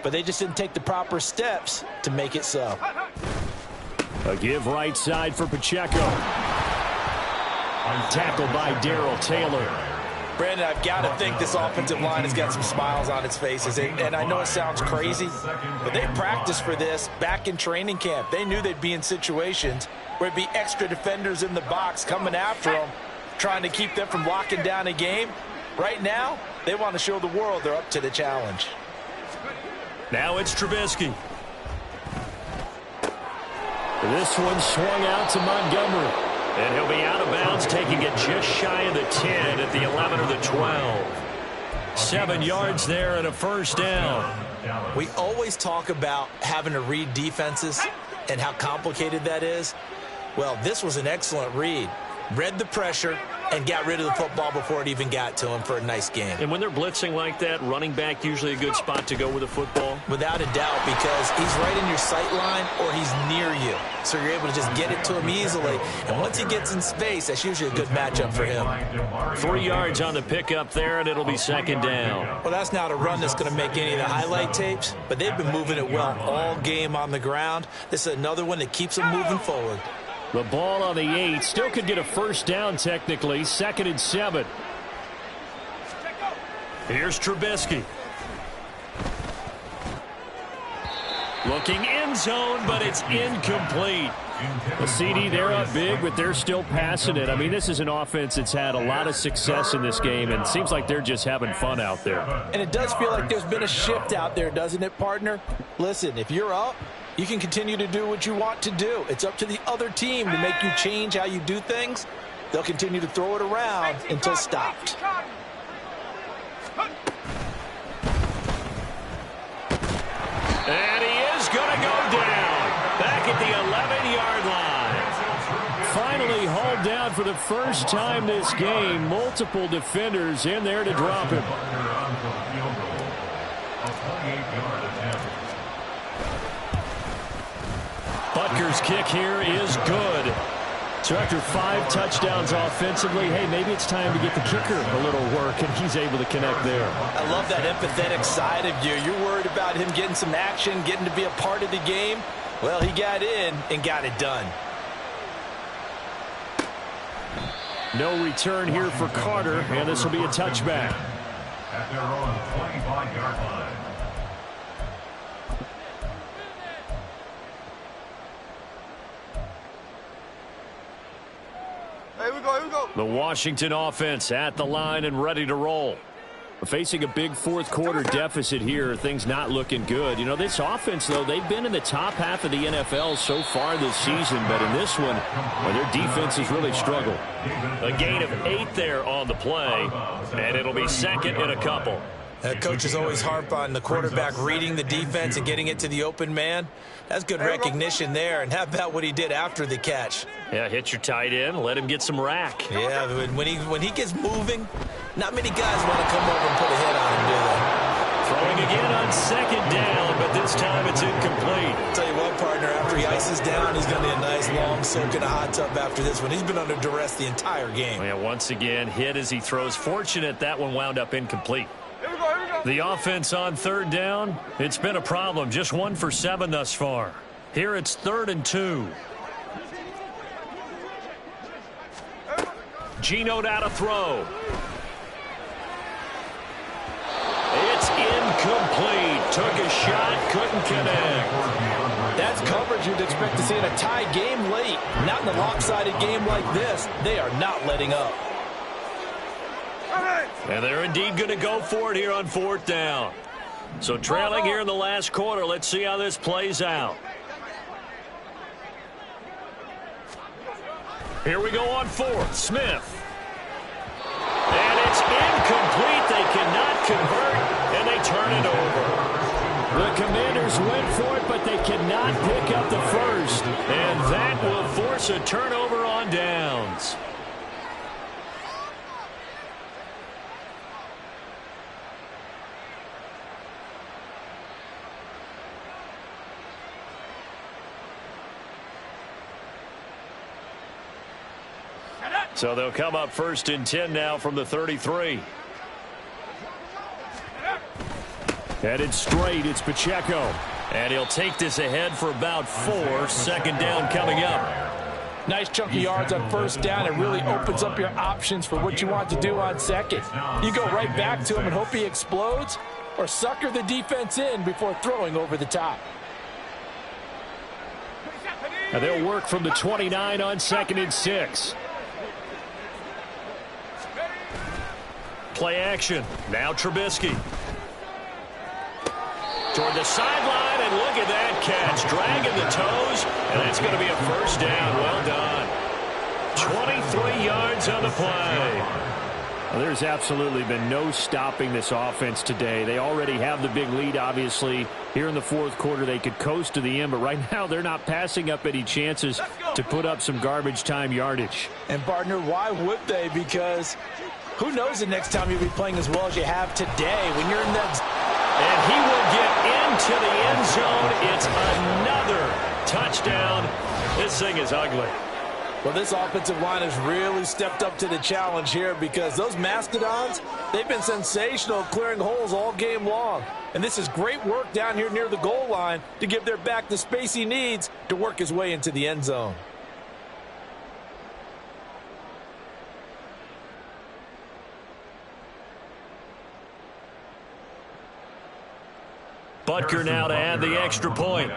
but they just didn't take the proper steps to make it so. A give right side for Pacheco. Tackled by Darrell Taylor. Brandon, I've got to think this offensive line has got some smiles on its faces. And I know it sounds crazy, but they practiced for this back in training camp. They knew they'd be in situations where it'd be extra defenders in the box coming after them, trying to keep them from locking down a game. Right now, they want to show the world they're up to the challenge. Now it's Trubisky. This one swung out to Montgomery. And he'll be out of bounds, taking it just shy of the 10 at the 11 or the 12. 7 yards there and a 1st down. We always talk about having to read defenses and how complicated that is. Well, this was an excellent read. Read the pressure, and got rid of the football before it even got to him for a nice game. And when they're blitzing like that, running back usually a good spot to go with the football? Without a doubt, because he's right in your sight line or he's near you. So you're able to just get it to him easily. And once he gets in space, that's usually a good matchup for him. 3 yards on the pickup there, and it'll be second down. Well, that's not a run that's going to make any of the highlight tapes, but they've been moving it well all game on the ground. This is another one that keeps them moving forward. The ball on the 8. Still could get a first down technically. 2nd and 7. Here's Trubisky. Looking end zone, but it's incomplete. The CD, they're up big, but they're still passing it. I mean, this is an offense that's had a lot of success in this game, and it seems like they're just having fun out there. And it does feel like there's been a shift out there, doesn't it, partner? Listen, if you're up, you can continue to do what you want to do. It's up to the other team to make you change how you do things. They'll continue to throw it around until stopped. And he is going to go down back at the 11-yard line. Finally hauled down for the first time this game. Multiple defenders in there to drop him. Butker's kick here is good. So after 5 touchdowns offensively, hey, maybe it's time to get the kicker a little work, and he's able to connect there. I love that empathetic side of you. You're worried about him getting some action, getting to be a part of the game. Well, he got in and got it done. No return here for Carter, and this will be a touchback. At their own 25-yard line. Here we go. The Washington offense at the line and ready to roll. Facing a big fourth quarter deficit here, things not looking good. You know, this offense, though, they've been in the top half of the NFL so far this season, but in this one, well, their defense has really struggled. A gain of 8 there on the play, and it'll be 2nd and a couple. Coaches always harp on the quarterback reading the defense and getting it to the open man. That's good recognition there. And how about what he did after the catch? Yeah, hit your tight end, let him get some rack. Yeah, when he gets moving, not many guys want to come over and put a hit on him, do they? Throwing again on 2nd down, but this time it's incomplete. Tell you what, partner, after he ices down, he's going to need a nice long soak in a hot tub after this one. He's been under duress the entire game. Yeah, once again, hit as he throws. Fortunate that one wound up incomplete. Here we go. The offense on 3rd down, it's been a problem. Just 1 for 7 thus far. Here it's 3rd and 2. Geno out to throw. It's incomplete. Took a shot, couldn't connect. That's coverage you'd expect to see in a tie game late. Not in a lopsided game like this. They are not letting up. And they're indeed going to go for it here on 4th down. So trailing here in the last quarter. Let's see how this plays out. Here we go on 4th. Smith. And it's incomplete. They cannot convert, and they turn it over. The Commanders went for it, but they cannot pick up the first. And that will force a turnover on downs. So they'll come up 1st and 10 now from the 33. Headed straight, it's Pacheco. And he'll take this ahead for about 4. 2nd down coming up. Nice chunky yards on 1st down. It really opens up your options for what you want to do on 2nd. You go right back to him and hope he explodes, or sucker the defense in before throwing over the top. And they'll work from the 29 on 2nd and 6. Play action. Now Trubisky. Toward the sideline, and look at that catch. Dragging the toes, and that's going to be a first down. Well done. 23 yards on the play. Well, there's absolutely been no stopping this offense today. They already have the big lead, obviously. Here in the fourth quarter, they could coast to the end, but right now they're not passing up any chances to put up some garbage time yardage. And, partner, why would they? Because who knows the next time you'll be playing as well as you have today when you're in that. And he will get into the end zone. It's another touchdown. This thing is ugly. Well, this offensive line has really stepped up to the challenge here because those Mastodons, they've been sensational clearing holes all game long. And this is great work down here near the goal line to give their back the space he needs to work his way into the end zone. Butker now to add the extra point.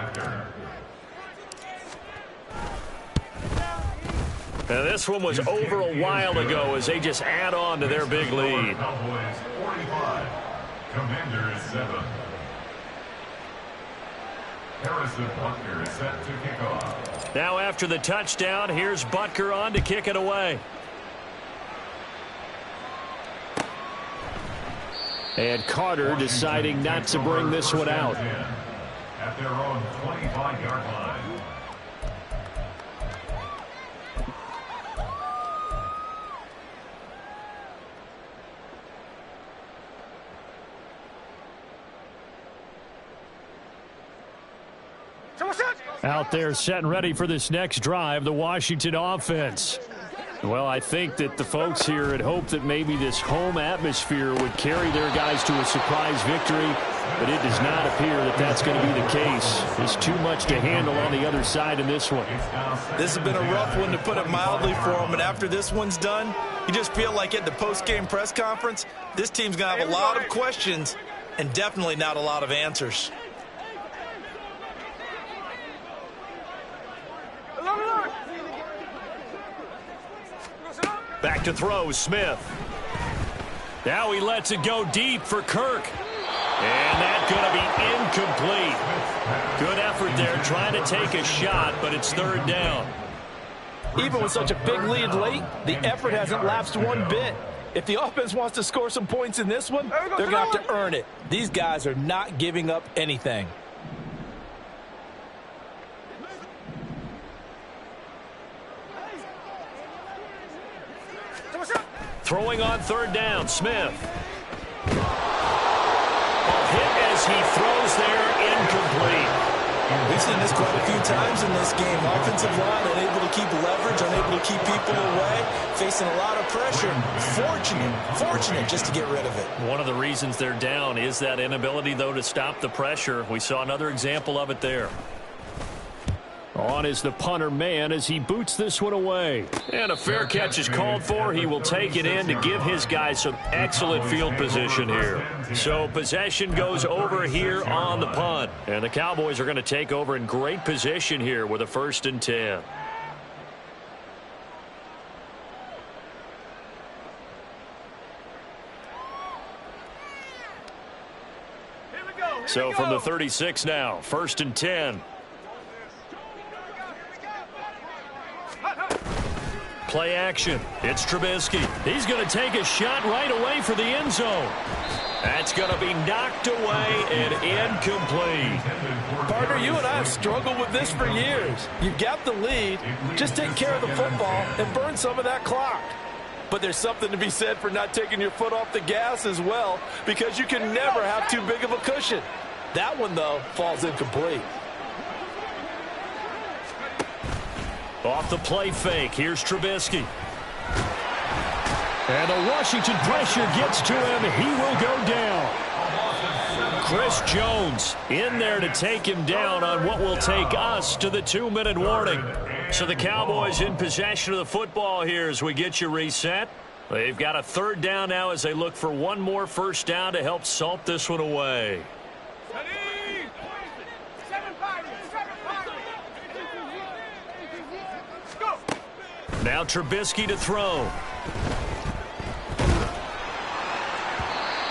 Now, this one was over a while ago as they just add on to their big lead. Cowboys 45, Commanders 7. Harrison Butker is set to kick off. Now after the touchdown, here's Butker on to kick it away. And Carter deciding not to bring this one out. At their own 25-yard line. Out there set and ready for this next drive, the Washington offense. Well, I think that the folks here had hoped that maybe this home atmosphere would carry their guys to a surprise victory, but it does not appear that that's going to be the case. There's too much to handle on the other side in this one. This has been a rough one, to put it mildly, for them, and after this one's done, you just feel like at the post-game press conference, this team's going to have a lot of questions and definitely not a lot of answers. Back to throw, Smith. Now he lets it go deep for Kirk. And that's going to be incomplete. Good effort there trying to take a shot, but it's third down. Even with such a big lead late, the effort hasn't lapsed one bit. If the offense wants to score some points in this one, they're going to have to earn it. These guys are not giving up anything. Throwing on third down, Smith. A hit as he throws there, incomplete. We've seen this quite a few times in this game. Offensive line unable to keep leverage, unable to keep people away, facing a lot of pressure. Fortunate just to get rid of it. One of the reasons they're down is that inability, though, to stop the pressure. We saw another example of it there. On is the punter man as he boots this one away. And a fair catch is called for. He will take it in to give his guys some excellent field position here. So possession goes over here on the punt. And the Cowboys are going to take over in great position here with a 1st and 10. So from the 36 now, 1st and 10. Play action. It's Trubisky. He's going to take a shot right away for the end zone. That's going to be knocked away and incomplete. Partner, you and I have struggled with this for years. You've got the lead. Just take care of the football and burn some of that clock. But there's something to be said for not taking your foot off the gas as well, because you can never have too big of a cushion. That one, though, falls incomplete. Off the play fake, here's Trubisky. And the Washington pressure gets to him. He will go down. Chris Jones in there to take him down on what will take us to the 2-minute warning. So the Cowboys in possession of the football here as we get you reset. They've got a 3rd down now as they look for one more 1st down to help salt this one away. Now Trubisky to throw.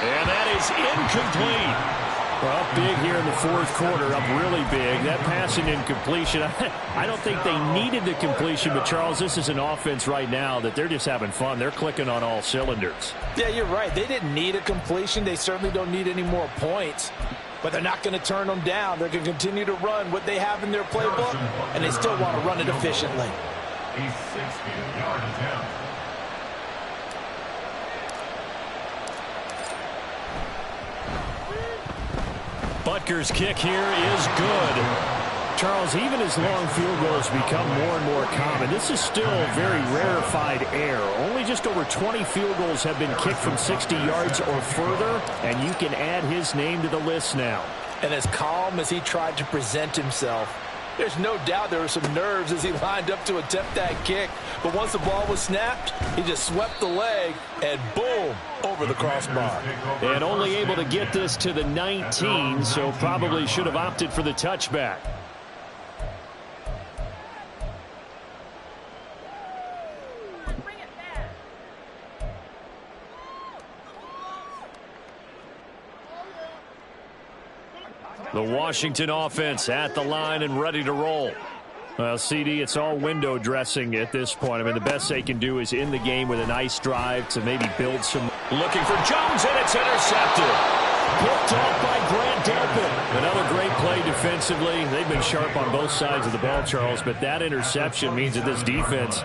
And that is incomplete. Well, big here in the fourth quarter, up really big. That pass and incompletion, I don't think they needed the completion, but Charles, this is an offense right now that they're just having fun. They're clicking on all cylinders. Yeah, you're right. They didn't need a completion. They certainly don't need any more points, but they're not going to turn them down. They're going to continue to run what they have in their playbook, and they still want to run it efficiently. A 60-yard attempt. Butker's kick here is good. Charles, even as long field goals become more and more common, this is still very rarefied air. Only just over 20 field goals have been kicked from 60 yards or further, and you can add his name to the list now. And as calm as he tried to present himself, there's no doubt there were some nerves as he lined up to attempt that kick. But once the ball was snapped, he just swept the leg and boom, over the crossbar. And only able to get this to the 19, so probably should have opted for the touchback. The Washington offense at the line and ready to roll. Well, CD, it's all window dressing at this point. I mean, the best they can do is in the game with a nice drive to maybe build some. Looking for Jones, and it's intercepted. Picked off by Grant Delpit. Another great play defensively. They've been sharp on both sides of the ball, Charles, but that interception means that this defense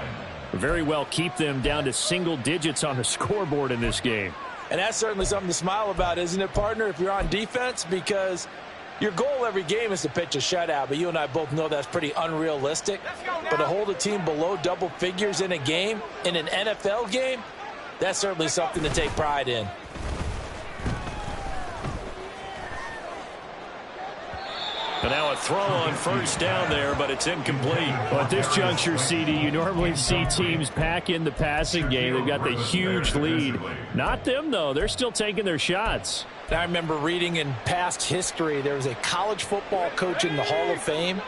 very well keep them down to single digits on the scoreboard in this game. And that's certainly something to smile about, isn't it, partner, if you're on defense? Because your goal every game is to pitch a shutout, but you and I both know that's pretty unrealistic. But to hold a team below double figures in a game, in an NFL game, that's certainly something to take pride in. But now a throw on first down there, but it's incomplete. Well, at this juncture, CD, you normally see teams pack in the passing game. They've got the huge lead. Not them, though. They're still taking their shots. I remember reading in past history, there was a college football coach in the Hall of Fame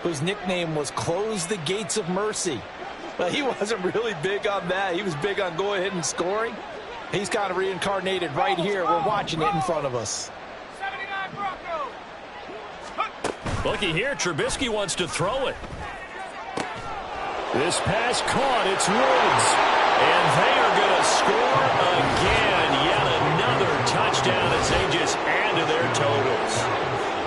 whose nickname was Close the Gates of Mercy. But he wasn't really big on that. He was big on go ahead and scoring. He's kind of reincarnated right here. We're watching it in front of us. Looky here, Trubisky wants to throw it. This pass caught, it's Woods. And they are going to score again. Yet another touchdown as they just add to their totals.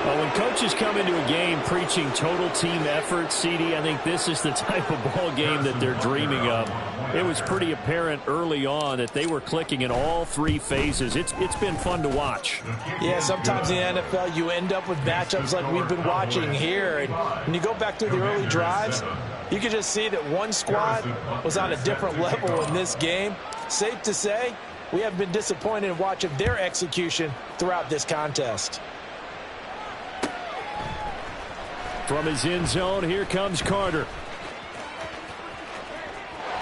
Well, when coaches come into a game preaching total team effort, CD, I think this is the type of ball game that they're dreaming of. It was pretty apparent early on that they were clicking in all three phases. It's been fun to watch. Yeah, sometimes in the NFL you end up with matchups like we've been watching here. And when you go back through the early drives, you can just see that one squad was on a different level in this game. Safe to say, we have been disappointed in watching their execution throughout this contest. From his end zone, here comes Carter.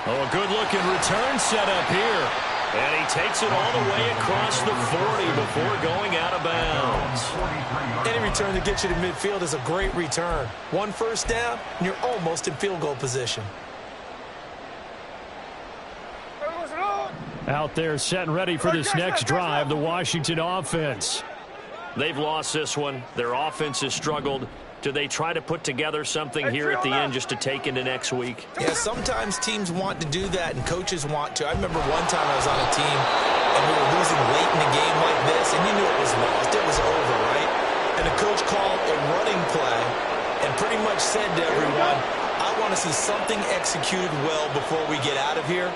Oh, a good-looking return set up here. And he takes it all the way across the 40 before going out of bounds. Any return that gets you to midfield is a great return. One first down, and you're almost in field goal position. Out there set and ready for this next drive, the Washington offense. They've lost this one. Their offense has struggled. Do they try to put together something here at the end just to take into next week? Yeah, sometimes teams want to do that and coaches want to. I remember one time I was on a team and we were losing late in a game like this, and you knew it was lost. It was over, right? And the coach called a running play and pretty much said to everyone, I want to see something executed well before we get out of here.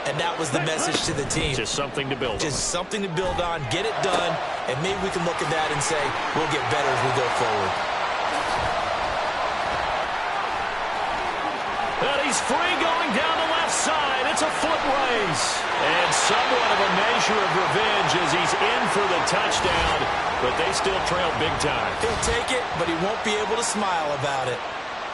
And that was the message to the team. Just something to build on. Just something to build on, get it done, and maybe we can look at that and say, we'll get better as we go forward. But he's free going down the left side. It's a foot race. And somewhat of a measure of revenge as he's in for the touchdown. But they still trail big time. He'll take it, but he won't be able to smile about it.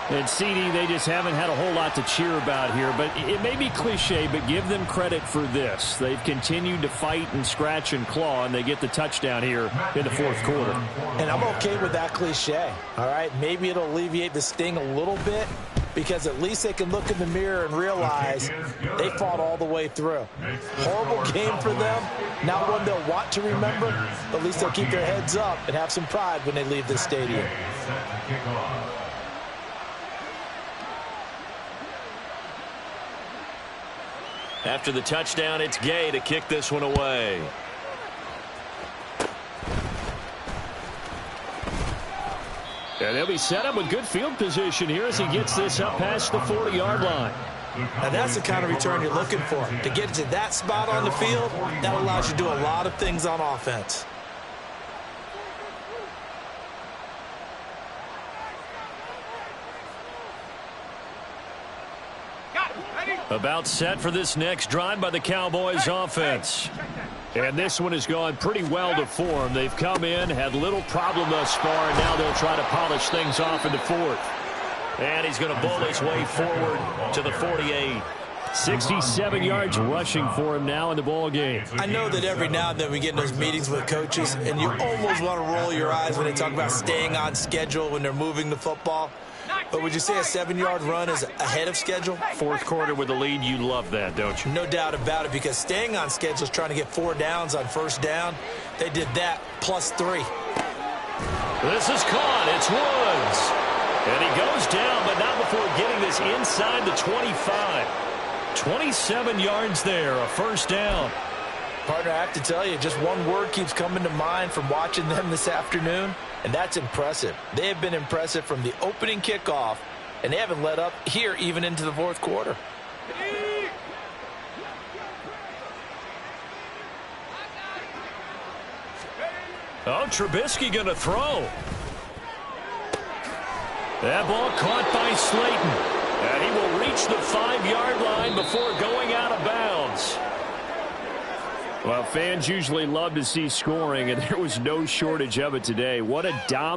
And CD, they just haven't had a whole lot to cheer about here. But it may be cliche, but give them credit for this. They've continued to fight and scratch and claw, and they get the touchdown here in the fourth quarter. And I'm okay with that cliche, all right? Maybe it'll alleviate the sting a little bit. because at least they can look in the mirror and realize they fought all the way through. Horrible game for them, not one they'll want to remember, but at least they'll keep their heads up and have some pride when they leave this stadium. After the touchdown, it's Gay to kick this one away. And he'll be set up with good field position here as he gets this up past the 40-yard line. Now that's the kind of return you're looking for. To get to that spot on the field, that allows you to do a lot of things on offense. About set for this next drive by the Cowboys offense. And this one has gone pretty well to form. They've come in, had little problem thus far, and now they'll try to polish things off in the fourth. And he's going to bowl his way forward to the 48. 67 yards rushing for him now in the ball game. I know that every now and then we get in those meetings with coaches, and you almost want to roll your eyes when they talk about staying on schedule when they're moving the football. But would you say a 7-yard run is ahead of schedule? Fourth quarter with the lead, you love that, don't you? No doubt about it, because staying on schedule is trying to get 4 downs on first down. They did that +3. This is caught. It's Woods. And he goes down, but not before getting this inside the 25. 27 yards there, a first down. Partner, I have to tell you, just one word keeps coming to mind from watching them this afternoon, and that's impressive. They have been impressive from the opening kickoff, and they haven't let up here even into the fourth quarter. Oh, Trubisky going to throw. That ball caught by Slayton. And he will reach the 5-yard line before going out of bounds. Well, fans usually love to see scoring, and there was no shortage of it today. What a dominant